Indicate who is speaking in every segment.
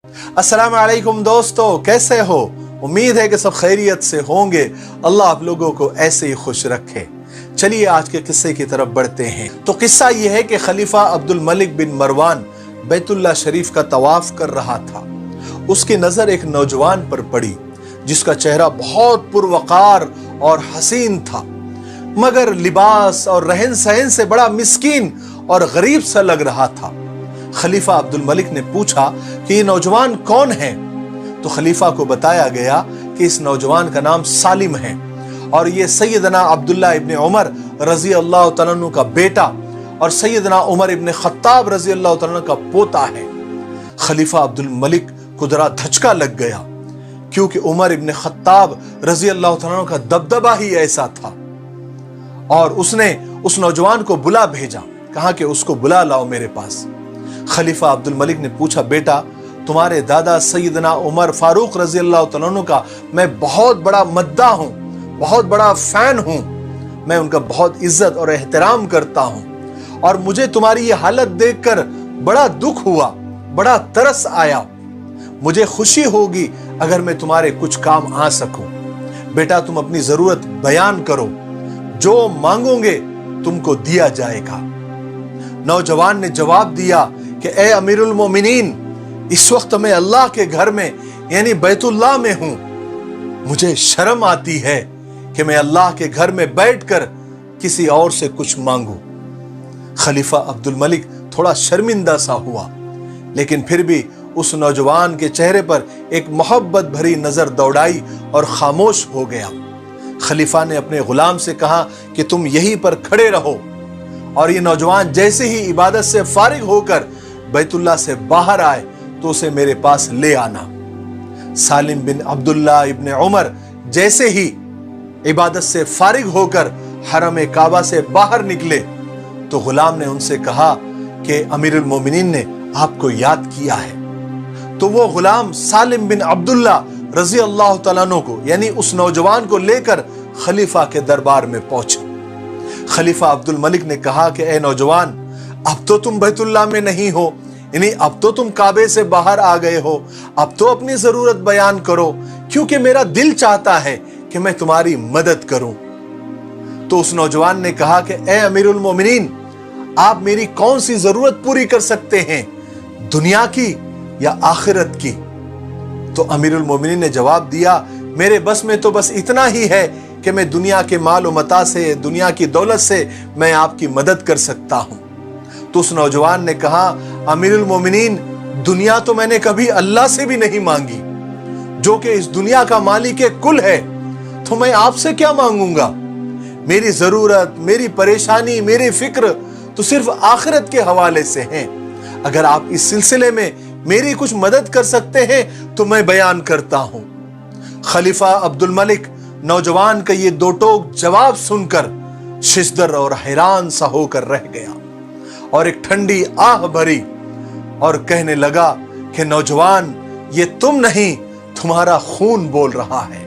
Speaker 1: अस्सलाम वालेकुम दोस्तों, कैसे हो? उम्मीद है कि सब खैरियत से होंगे। अल्लाह आप लोगों को ऐसे ही खुश रखे। चलिए आज के किस्से की तरफ बढ़ते हैं। तो किस्सा यह है कि खलीफा अब्दुल मलिक बिन मरवान बैतुल्लाह शरीफ का तवाफ कर रहा था। उसकी नजर एक नौजवान पर पड़ी जिसका चेहरा बहुत पुरवकार और हसीन था, मगर लिबास और रहन सहन से बड़ा मिस्कीन और गरीब सा लग रहा था। खलीफा अब्दुल मलिक ने पूछा कि ये नौजवान कौन है? तो खलीफा को बताया गया कि इस नौजवान का नाम सालिम है और ये सैयदना अब्दुल्ला इब्न उमर रजी अल्लाह तआला अन्हु का बेटा और सैयदना उमर इब्न खत्ताब रजी अल्लाह तआला अन्हु का पोता है। खलीफा अब्दुल मलिक को जरा धचका लग गया, क्योंकि उमर इब्न खत्ताब रजी अल्लाह तआला अन्हु का दबदबा ही ऐसा था। और उसने उस नौजवान को बुला भेजा, कहा कि उसको बुला लाओ मेरे पास। खलीफा अब्दुल मलिक ने पूछा, बेटा तुम्हारे दादा सैयदना उमर फारूक रजी अल्लाह तआला अन्हु का मैं बहुत बड़ा मद्दा हूं, बहुत बड़ा फैन हूं, मैं उनका बहुत इज्जत और एहतराम करता हूं और मुझे तुम्हारी ये हालत देखकर बड़ा दुख हुआ, बड़ा तरस आया। मुझे खुशी होगी अगर मैं तुम्हारे कुछ काम आ सकूं। बेटा तुम अपनी जरूरत बयान करो, जो मांगोगे तुमको दिया जाएगा। नौजवान ने जवाब दिया कि ए अमीरुल मोमिनीन, इस वक्त मैं अल्लाह के घर में यानी बैतुल्लाह में हूं। मुझे शर्म आती है कि मैं अल्लाह के घर में बैठकर किसी और से कुछ मांगूं। खलीफा अब्दुल मलिक थोड़ा शर्मिंदा सा हुआ, लेकिन फिर भी उस नौजवान के चेहरे पर एक मोहब्बत भरी नजर दौड़ाई और खामोश हो गया। खलीफा ने अपने गुलाम से कहा कि तुम यहीं पर खड़े रहो, और ये नौजवान जैसे ही इबादत से फारिग होकर बैतुल्लाह से बाहर आए तो उसे मेरे पास ले आना। सालिम बिन अब्दुल्ला इब्न उमर जैसे ही इबादत से फारिग होकर हरम काबा से बाहर निकले तो गुलाम ने उनसे कहा कि अमीरुल मोमिनीन ने आपको याद किया है। तो वो गुलाम सालिम बिन अब्दुल्ला रजी अल्लाह तआला अन्हु को यानी उस नौजवान को लेकर खलीफा के दरबार में पहुंचे। खलीफा अब्दुल मलिक ने कहा कि ए नौजवान, अब तो तुम बैतुल्लाह में नहीं हो, यानी अब तो तुम काबे से बाहर आ गए हो, अब तो अपनी जरूरत बयान करो, क्योंकि मेरा दिल चाहता है कि मैं तुम्हारी मदद करूं। तो उस नौजवान ने कहा कि ए अमीरुल मोमिनीन, आप मेरी कौन सी जरूरत पूरी कर सकते हैं, दुनिया की या आखिरत की? तो अमीरुल मोमिनीन ने जवाब दिया, मेरे बस में तो बस इतना ही है कि मैं दुनिया के माल और मता से, दुनिया की दौलत से मैं आपकी मदद कर सकता हूं। तो उस नौजवान ने कहा, अमीरुल मोमिनीन, दुनिया तो मैंने कभी अल्लाह से भी नहीं मांगी, जो कि इस दुनिया का मालिक कुल है, तो मैं आपसे क्या मांगूंगा? मेरी जरूरत, मेरी परेशानी, मेरी फिक्र तो सिर्फ आखिरत के हवाले से है। अगर आप इस सिलसिले में मेरी कुछ मदद कर सकते हैं तो मैं बयान करता हूं। खलीफा अब्दुल मलिक नौजवान का ये दो टोक जवाब सुनकर शिजदर और हैरान सा होकर रह गया और एक ठंडी आह भरी और कहने लगा कि नौजवान, ये तुम नहीं, तुम्हारा खून बोल रहा है।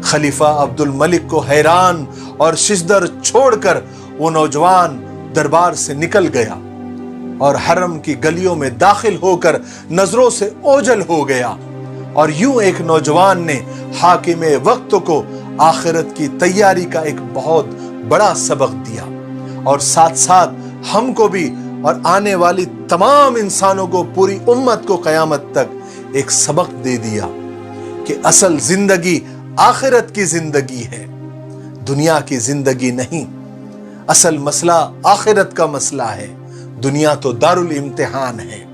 Speaker 1: खलीफा अब्दुल मलिक को हैरान और शिजदर छोड़कर वो नौजवान दरबार से निकल गया और हरम की गलियों में दाखिल होकर नजरों से ओझल हो गया। और यूं एक नौजवान ने हाकिमे वक्त को आखिरत की तैयारी का एक बहुत बड़ा सबक दिया और साथ साथ हमको भी और आने वाली तमाम इंसानों को, पूरी उम्मत को कयामत तक एक सबक दे दिया कि असल जिंदगी आखिरत की जिंदगी है, दुनिया की जिंदगी नहीं। असल मसला आखिरत का मसला है, दुनिया तो दारुल इम्तिहान है।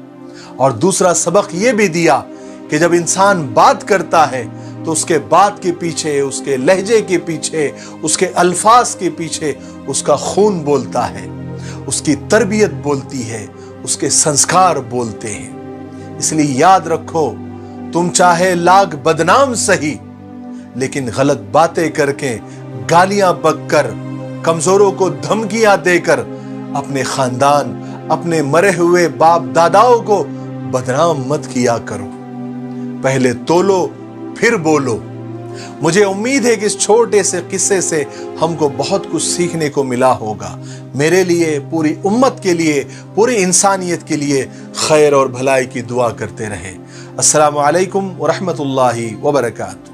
Speaker 1: और दूसरा सबक यह भी दिया कि जब इंसान बात करता है तो उसके बात के पीछे, उसके लहजे के पीछे, उसके अल्फाज के पीछे उसका खून बोलता है, उसकी तरबियत बोलती है, उसके संस्कार बोलते हैं। इसलिए याद रखो, तुम चाहे लाख बदनाम सही, लेकिन गलत बातें करके, गालियां बककर, कमजोरों को धमकियां देकर अपने खानदान, अपने मरे हुए बाप दादाओं को बदनाम मत किया करो। पहले तोलो फिर बोलो। मुझे उम्मीद है कि इस छोटे से किस्से से हमको बहुत कुछ सीखने को मिला होगा। मेरे लिए, पूरी उम्मत के लिए, पूरी इंसानियत के लिए खैर और भलाई की दुआ करते रहे। अस्सलामु अलैकुम व रहमतुल्लाहि व बरकातहू।